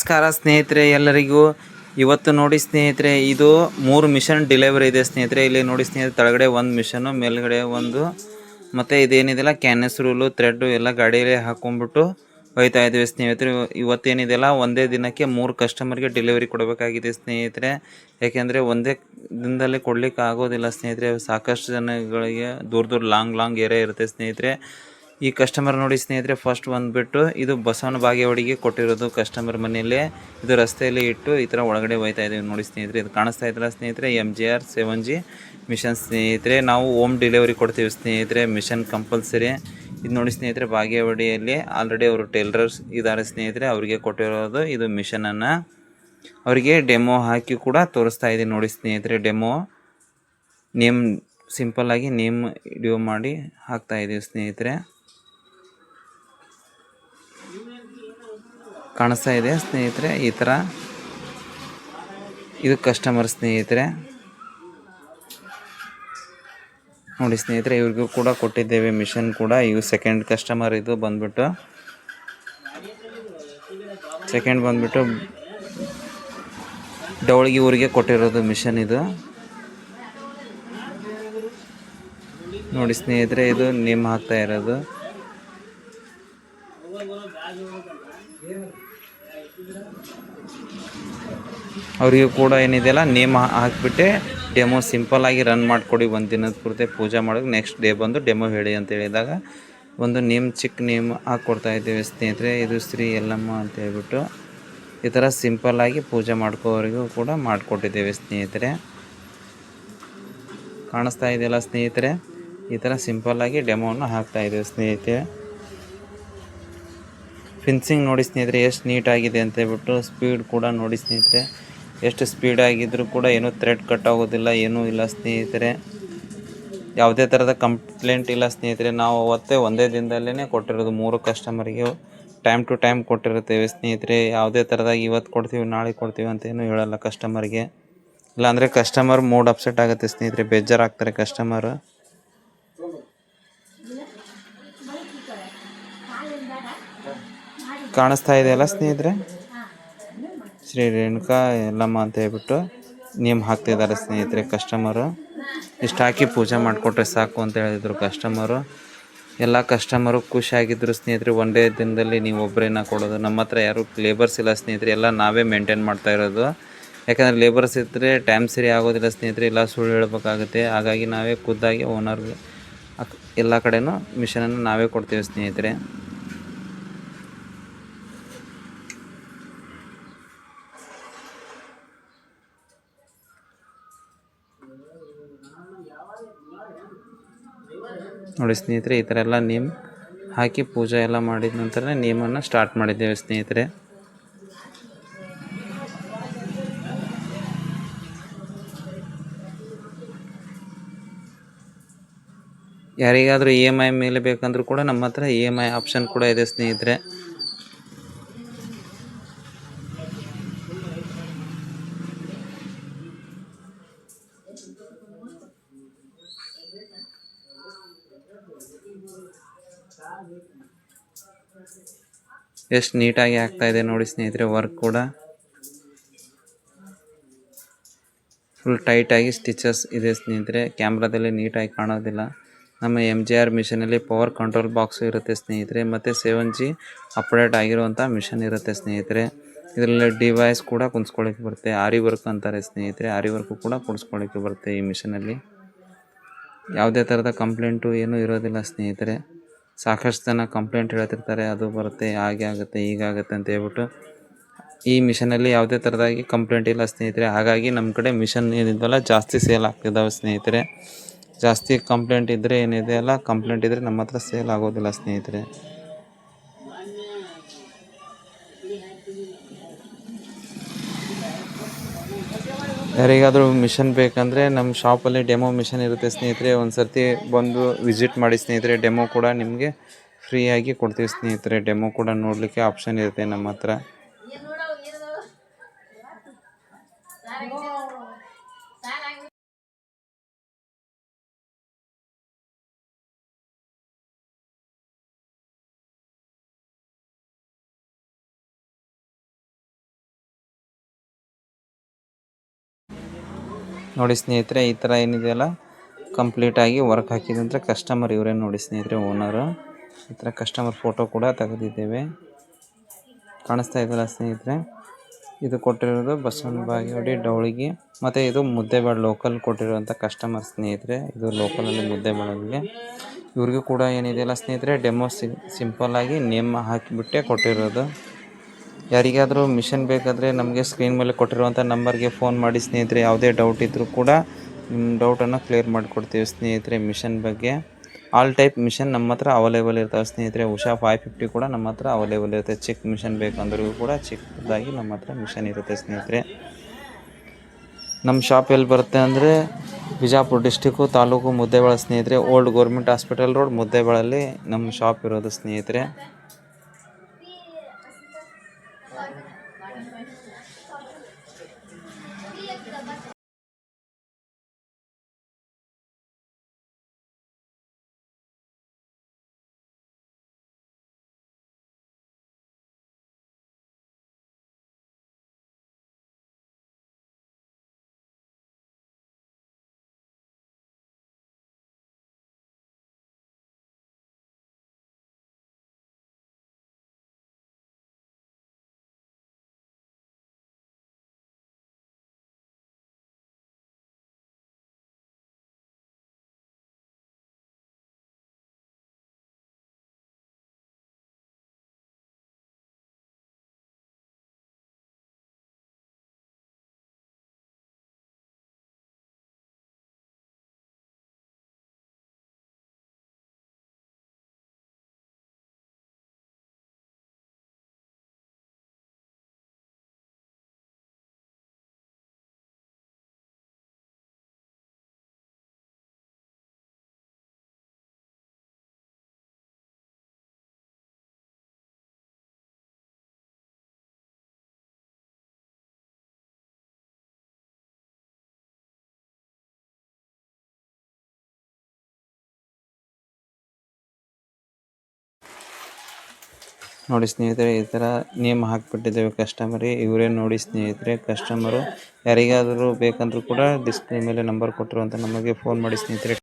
ನಮಸ್ಕಾರ ಸ್ನೇಹಿತರೆ ಎಲ್ಲರಿಗೂ. ಇವತ್ತು ನೋಡಿ ಸ್ನೇಹಿತರೆ, ಇದು 3 ಮಿಷನ್ ಡೆಲಿವರಿ ಇದೆ ಸ್ನೇಹಿತರೆ. ಇಲ್ಲಿ ನೋಡಿ ಸ್ನೇಹಿತರೆ, ತೆಳಗಡೆ ಒಂದು ಮಿಷನ್ನು, ಮೇಲ್ಗಡೆ ಒಂದು, ಮತ್ತು ಇದೇನಿದೆಲ್ಲ ಕ್ಯಾನ್ವಸ್ ರೂಲು ಥ್ರೆಡ್ಡು ಎಲ್ಲ ಗಾಡಿಯಲ್ಲಿ ಹಾಕೊಂಡ್ಬಿಟ್ಟು ಹೋಯ್ತಾ ಇದ್ದೀವಿ ಸ್ನೇಹಿತರೆ. ಇವತ್ತೇನಿದೆಲ್ಲ ಒಂದೇ ದಿನಕ್ಕೆ 3 ಕಸ್ಟಮರ್ಗೆ ಡೆಲಿವರಿ ಕೊಡಬೇಕಾಗಿದೆ ಸ್ನೇಹಿತರೆ. ಯಾಕೆಂದರೆ ಒಂದೇ ದಿನದಲ್ಲಿ ಕೊಡಲಿಕ್ಕೆ ಆಗೋದಿಲ್ಲ ಸ್ನೇಹಿತರೆ. ಸಾಕಷ್ಟು ಜನಗಳಿಗೆ ದೂರ ಲಾಂಗ್ ಏರಿಯಾ ಇರುತ್ತೆ ಸ್ನೇಹಿತರೆ. ಈ ಕಸ್ಟಮರ್ ನೋಡಿ ಸ್ನೇಹಿತರೆ, ಫಸ್ಟ್ ಬಂದುಬಿಟ್ಟು ಇದು ಬಸವನ ಬಾಗೇವಾಡಿಗೆ ಕೊಟ್ಟಿರೋದು ಕಸ್ಟಮರ್ ಮನೆಯಲ್ಲೇ. ಇದು ರಸ್ತೆಯಲ್ಲಿ ಇಟ್ಟು ಈ ಥರ ಒಳಗಡೆ ಹೋಯ್ತಾ ಇದ್ದೀವಿ ನೋಡಿ ಸ್ನೇಹಿತರೆ. ಇದು ಕಾಣಿಸ್ತಾ ಇದ್ರಲ್ಲ ಸ್ನೇಹಿತರೆ, MGR 7G ಮಿಷನ್ ಸ್ನೇಹಿತರೆ. ನಾವು ಹೋಮ್ ಡೆಲಿವರಿ ಕೊಡ್ತೀವಿ ಸ್ನೇಹಿತರೆ, ಮಿಷನ್ ಕಂಪಲ್ಸರಿ. ಇದು ನೋಡಿ ಸ್ನೇಹಿತರೆ, ಬಾಗೇವಾಡಿಯಲ್ಲಿ ಆಲ್ರೆಡಿ ಅವರು ಟೇಲರ್ಸ್ ಇದ್ದಾರೆ ಸ್ನೇಹಿತರೆ, ಅವರಿಗೆ ಕೊಟ್ಟಿರೋದು ಇದು ಮಿಷನನ್ನು. ಅವರಿಗೆ ಡೆಮೋ ಹಾಕಿ ಕೂಡ ತೋರಿಸ್ತಾ ಇದ್ದೀನಿ ನೋಡಿ ಸ್ನೇಹಿತರೆ. ಡೆಮೋ ನೇಮ್ ಸಿಂಪಲ್ಲಾಗಿ ನೇಮ್ ವಿಡಿಯೋ ಮಾಡಿ ಹಾಕ್ತಾ ಇದ್ದೀವಿ ಸ್ನೇಹಿತರೆ. ಕಾಣಿಸ್ತಾ ಇದೆ ಸ್ನೇಹಿತರೆ, ಈ ಥರ. ಇದು ಕಸ್ಟಮರ್ ಸ್ನೇಹಿತರೆ ನೋಡಿ ಸ್ನೇಹಿತರೆ, ಇವ್ರಿಗೂ ಕೂಡ ಕೊಟ್ಟಿದ್ದೇವೆ ಮಿಷನ್ ಕೂಡ. ಇವು ಸೆಕೆಂಡ್ ಕಸ್ಟಮರ್. ಇದು ಬಂದ್ಬಿಟ್ಟು ಸೆಕೆಂಡ್ ಬಂದ್ಬಿಟ್ಟು ಡವಳಿಗೆ ಊರಿಗೆ ಕೊಟ್ಟಿರೋದು ಮಿಷನ್ ಇದು ನೋಡಿ ಸ್ನೇಹಿತರೆ. ಇದು ನೇಮ್ ಹಾಕ್ತಾ ಇರೋದು. ಅವರಿಗೂ ಕೂಡ ಏನಿದೆಯಲ್ಲ ನೇಮ್ ಹಾಕಿಬಿಟ್ಟೆ ಡೆಮೋ ಸಿಂಪಲ್ಲಾಗಿ ರನ್ ಮಾಡಿಕೊಡಿ, ಒಂದು ದಿನದ ಪೂರ್ತಿ ಪೂಜೆ ಮಾಡೋದು. ನೆಕ್ಸ್ಟ್ ಡೇ ಬಂದು ಡೆಮೋ ಹೇಳಿ ಅಂತ ಹೇಳಿದಾಗ ಒಂದು ನೇಮ್, ಚಿಕ್ಕ ನೇಮ್ ಹಾಕ್ಕೊಡ್ತಾ ಇದ್ದೇವೆ ಸ್ನೇಹಿತರೆ. ಇದು ಶ್ರೀ ಎಲ್ಲಮ್ಮ ಅಂತ ಹೇಳ್ಬಿಟ್ಟು ಈ ಥರ ಸಿಂಪಲ್ಲಾಗಿ ಪೂಜೆ ಮಾಡ್ಕೋವರಿಗೂ ಕೂಡ ಮಾಡಿಕೊಟ್ಟಿದ್ದೇವೆ ಸ್ನೇಹಿತರೆ. ಕಾಣಿಸ್ತಾ ಇದೆಯಲ್ಲ ಸ್ನೇಹಿತರೆ, ಈ ಥರ ಸಿಂಪಲ್ಲಾಗಿ ಡೆಮೋವನ್ನು ಹಾಕ್ತಾಯಿದ್ದೇವೆ ಸ್ನೇಹಿತರೆ. ಫಿನ್ಸಿಂಗ್ ನೋಡಿ ಸ್ನೇಹಿತರೆ, ಎಷ್ಟು ನೀಟಾಗಿದೆ ಅಂತ ಹೇಳ್ಬಿಟ್ಟು. ಸ್ಪೀಡ್ ಕೂಡ ನೋಡಿ ಸ್ನೇಹಿತರೆ, ಎಷ್ಟು ಸ್ಪೀಡಾಗಿದ್ದರೂ ಕೂಡ ಏನೂ ಥ್ರೆಡ್ ಕಟ್ ಆಗೋದಿಲ್ಲ, ಏನೂ ಇಲ್ಲ ಸ್ನೇಹಿತರೆ. ಯಾವುದೇ ಥರದ ಕಂಪ್ಲೇಂಟ್ ಇಲ್ಲ ಸ್ನೇಹಿತರೆ. ನಾವು ಅವತ್ತೇ ಒಂದೇ ದಿನದಲ್ಲೇ ಕೊಟ್ಟಿರೋದು 3 ಕಸ್ಟಮರಿಗೆ. ಟೈಮ್ ಟು ಟೈಮ್ ಕೊಟ್ಟಿರುತ್ತೇವೆ ಸ್ನೇಹಿತರೆ. ಯಾವುದೇ ಥರದಾಗಿ ಇವತ್ತು ಕೊಡ್ತೀವಿ ನಾಳೆ ಕೊಡ್ತೀವಿ ಅಂತ ಏನೂ ಹೇಳಲ್ಲ ಕಸ್ಟಮರ್ಗೆ. ಇಲ್ಲಾಂದರೆ ಕಸ್ಟಮರ್ ಮೂಡ್ ಅಪ್ಸೆಟ್ ಆಗುತ್ತೆ ಸ್ನೇಹಿತರೆ, ಬೇಜಾರಾಗ್ತಾರೆ ಕಸ್ಟಮರು. ಕಾಣಿಸ್ತಾ ಇದೆಯಲ್ಲ ಸ್ನೇಹಿತರೆ, ಶ್ರೀ ರೇಣುಕಾ ಯಲ್ಲಮ್ಮ ಅಂತ ಹೇಳ್ಬಿಟ್ಟು ನೇಮ್ ಹಾಕ್ತಿದ್ದಾರೆ ಸ್ನೇಹಿತರೆ ಕಸ್ಟಮರು. ಇಷ್ಟು ಹಾಕಿ ಪೂಜೆ ಮಾಡಿಕೊಟ್ರೆ ಸಾಕು ಅಂತ ಹೇಳಿದರು ಕಸ್ಟಮರು. ಎಲ್ಲ ಕಸ್ಟಮರು ಖುಷಿಯಾಗಿದ್ದರು ಸ್ನೇಹಿತರೆ. ಒಂದೇ ದಿನದಲ್ಲಿ ನೀವು ಒಬ್ಬರೇನ ಕೊಡೋದು. ನಮ್ಮ ಹತ್ರ ಯಾರು ಲೇಬರ್ಸ್ ಇಲ್ಲ ಸ್ನೇಹಿತರೆ, ಎಲ್ಲ ನಾವೇ ಮೇಂಟೈನ್ ಮಾಡ್ತಾ ಇರೋದು. ಯಾಕಂದರೆ ಲೇಬರ್ಸ್ ಇದ್ದರೆ ಟೈಮ್ ಸರಿ ಆಗೋದಿಲ್ಲ ಸ್ನೇಹಿತರೆ, ಇಲ್ಲ ಸುಳ್ಳು ಹೇಳಬೇಕಾಗುತ್ತೆ. ಹಾಗಾಗಿ ನಾವೇ ಖುದ್ದಾಗಿ ಓನರ್ಗೆ ಎಲ್ಲ ಕಡೆಯೂ ಮಿಷನನ್ನು ನಾವೇ ಕೊಡ್ತೀವಿ ಸ್ನೇಹಿತರೆ. ನೋಡಿ ಸ್ನೇಹಿತರೆ, ಈ ಥರ ಎಲ್ಲ ನೇಮ್ ಹಾಕಿ ಪೂಜೆ ಎಲ್ಲ ಮಾಡಿದ ನಂತರ ನೇಮನ್ನು ಸ್ಟಾರ್ಟ್ ಮಾಡಿದ್ದೇವೆ ಸ್ನೇಹಿತರೆ. ಯಾರಿಗಾದರೂ EMI ಮೇಲೆ ಬೇಕಂದ್ರೂ ಕೂಡ ನಮ್ಮ ಹತ್ರ EMI ಆಪ್ಷನ್ ಕೂಡ ಇದೆ ಸ್ನೇಹಿತರೆ. ಎಷ್ಟು ನೀಟಾಗಿ ಆಗ್ತಾ ಇದೆ ನೋಡಿ ಸ್ನೇಹಿತರೆ. ವರ್ಕ್ ಕೂಡ ಫುಲ್ ಟೈಟಾಗಿ ಸ್ಟಿಚಸ್ ಇದೆ ಸ್ನೇಹಿತರೆ. ಕ್ಯಾಮ್ರಾದಲ್ಲಿ ನೀಟಾಗಿ ಕಾಣೋದಿಲ್ಲ. ನಮ್ಮ MGR ಮಿಷನಲ್ಲಿ ಪವರ್ ಕಂಟ್ರೋಲ್ ಬಾಕ್ಸು ಇರುತ್ತೆ ಸ್ನೇಹಿತರೆ, ಮತ್ತು 7G ಅಪ್ಡೇಟ್ ಆಗಿರುವಂಥ ಮಿಷನ್ ಇರುತ್ತೆ ಸ್ನೇಹಿತರೆ. ಇದರಲ್ಲಿ ಡಿವೈಸ್ ಕೂಡ ಕುಣಿಸ್ಕೊಳ್ಳಿಕ್ಕೆ ಬರುತ್ತೆ. ಆರಿ ವರ್ಕ್ ಅಂತಾರೆ ಸ್ನೇಹಿತರೆ, ಆರಿ ವರ್ಕು ಕೂಡ ಕುಣಿಸ್ಕೊಳ್ಳಿಕ್ಕೆ ಬರುತ್ತೆ ಈ ಮಿಷನಲ್ಲಿ. ಯಾವುದೇ ಥರದ ಕಂಪ್ಲೇಂಟು ಏನೂ ಇರೋದಿಲ್ಲ ಸ್ನೇಹಿತರೆ. ಸಾಕಷ್ಟು ಜನ ಕಂಪ್ಲೇಂಟ್ ಹೇಳ್ತಿರ್ತಾರೆ, ಅದು ಬರುತ್ತೆ, ಹಾಗೆ ಆಗುತ್ತೆ, ಹೀಗಾಗುತ್ತೆ ಅಂತ ಹೇಳ್ಬಿಟ್ಟು. ಈ ಮಿಷನಲ್ಲಿ ಯಾವುದೇ ಥರದಾಗಿ ಕಂಪ್ಲೇಂಟ್ ಇಲ್ಲ ಸ್ನೇಹಿತರೆ. ಹಾಗಾಗಿ ನಮ್ಮ ಕಡೆ ಮಿಷನ್ ಏನಿದೆಯಲ್ಲ ಜಾಸ್ತಿ ಸೇಲ್ ಆಗ್ತಿದ್ದಾವೆ ಸ್ನೇಹಿತರೆ. ಜಾಸ್ತಿ ಕಂಪ್ಲೇಂಟ್ ಇದ್ದರೆ ಏನಿದೆಯಲ್ಲ, ಕಂಪ್ಲೇಂಟ್ ಇದ್ದರೆ ನಮ್ಮ ಹತ್ರ ಸೇಲ್ ಆಗೋದಿಲ್ಲ ಸ್ನೇಹಿತರೆ. ಯಾರಿಗಾದರೂ ಮಿಷನ್ ಬೇಕಂದರೆ ನಮ್ಮ ಶಾಪಲ್ಲಿ ಡೆಮೋ ಮಿಷನ್ ಇರುತ್ತೆ ಸ್ನೇಹಿತರೆ. ಒಂದು ಸರ್ತಿ ಬಂದು ವಿಸಿಟ್ ಮಾಡಿ ಸ್ನೇಹಿತರೆ. ಡೆಮೋ ಕೂಡ ನಿಮಗೆ ಫ್ರೀಯಾಗಿ ಕೊಡ್ತೀವಿ ಸ್ನೇಹಿತರೆ. ಡೆಮೋ ಕೂಡ ನೋಡಲಿಕ್ಕೆ ಆಪ್ಷನ್ ಇರುತ್ತೆ ನಮ್ಮ ಹತ್ರ. ನೋಡಿ ಸ್ನೇಹಿತರೆ, ಈ ಥರ ಏನಿದೆಯಲ್ಲ ಕಂಪ್ಲೀಟಾಗಿ ವರ್ಕ್ ಹಾಕಿದಂದರೆ ಕಸ್ಟಮರ್ ಇವರೇ ನೋಡಿ ಸ್ನೇಹಿತರೆ, ಓನರು. ಈ ಥರ ಕಸ್ಟಮರ್ ಫೋಟೋ ಕೂಡ ತೆಗೆದಿದ್ದೇವೆ. ಕಾಣಿಸ್ತಾ ಇದೆಯಲ್ಲ ಸ್ನೇಹಿತರೆ, ಇದು ಕೊಟ್ಟಿರೋದು ಬಸವನ ಬಾಗೇವಾಡಿ ಡವಳಿಗೆ. ಮತ್ತು ಇದು ಮುದ್ದೇಬೇಳೆ ಲೋಕಲ್ ಕೊಟ್ಟಿರುವಂಥ ಕಸ್ಟಮರ್ ಸ್ನೇಹಿತರೆ. ಇದು ಲೋಕಲಲ್ಲಿ ಮುದ್ದೇಬೇಳೆಗೆ ಇವ್ರಿಗೂ ಕೂಡ ಏನಿದೆಯಲ್ಲ ಸ್ನೇಹಿತರೆ, ಡೆಮೋ ಸಿಂಪಲ್ಲಾಗಿ ನೇಮ್ ಹಾಕಿಬಿಟ್ಟೆ ಕೊಟ್ಟಿರೋದು. ಯಾರಿಗಾದರೂ ಮಿಷನ್ ಬೇಕಾದರೆ ನಮಗೆ ಸ್ಕ್ರೀನ್ ಮೇಲೆ ಕೊಟ್ಟಿರುವಂಥ ನಂಬರ್ಗೆ ಫೋನ್ ಮಾಡಿ ಸ್ನೇಹಿತರೆ. ಯಾವುದೇ ಡೌಟ್ ಇದ್ದರೂ ಕೂಡ ನಿಮ್ಮ ಡೌಟನ್ನು ಕ್ಲಿಯರ್ ಮಾಡಿಕೊಡ್ತೀವಿ ಸ್ನೇಹಿತರೆ. ಮಿಷನ್ ಬಗ್ಗೆ ಆಲ್ ಟೈಪ್ ಮಿಷನ್ ನಮ್ಮ ಹತ್ರ ಅವೈಲೇಬಲ್ ಇರ್ತಾವೆ ಸ್ನೇಹಿತರೆ. ಉಷಾ 550 ಕೂಡ ನಮ್ಮ ಹತ್ರ ಅವೈಲೇಬಲ್ ಇರುತ್ತೆ. ಚಿಕ್ಕ ಮಿಷನ್ ಬೇಕಂದ್ರೂ ಕೂಡ ಚಿಕ್ಕದಾಗಿ ನಮ್ಮ ಹತ್ರ ಮಿಷನ್ ಇರುತ್ತೆ ಸ್ನೇಹಿತರೆ. ನಮ್ಮ ಶಾಪ್ ಎಲ್ಲಿ ಬರುತ್ತೆ ಅಂದರೆ ಬಿಜಾಪುರ ಡಿಸ್ಟಿಕ್ಕು, ತಾಲೂಕು ಮುದ್ದೇಬೇಳೆ ಸ್ನೇಹಿತರೆ. ಓಲ್ಡ್ ಗೌರ್ಮೆಂಟ್ ಹಾಸ್ಪಿಟಲ್ ರೋಡ್ ಮುದ್ದೇಬೇಳಲ್ಲಿ ನಮ್ಮ ಶಾಪ್ ಇರೋದು ಸ್ನೇಹಿತರೆ. ನೋಡಿ ಸ್ನೇಹಿತರೆ, ಈ ಥರ ನೇಮ್ ಹಾಕಿಬಿಟ್ಟಿದ್ದೇವೆ ಕಸ್ಟಮರಿಗೆ. ಇವರೇ ನೋಡಿ ಸ್ನೇಹಿತರೆ ಕಸ್ಟಮರು. ಯಾರಿಗಾದರೂ ಬೇಕಂದ್ರೂ ಕೂಡ ಡಿಸ್ಪ್ಲೇ ಮೇಲೆ ನಂಬರ್ ಕೊಟ್ಟಿರುವಂಥ ನಮಗೆ ಫೋನ್ ಮಾಡಿ ಸ್ನೇಹಿತರೆ.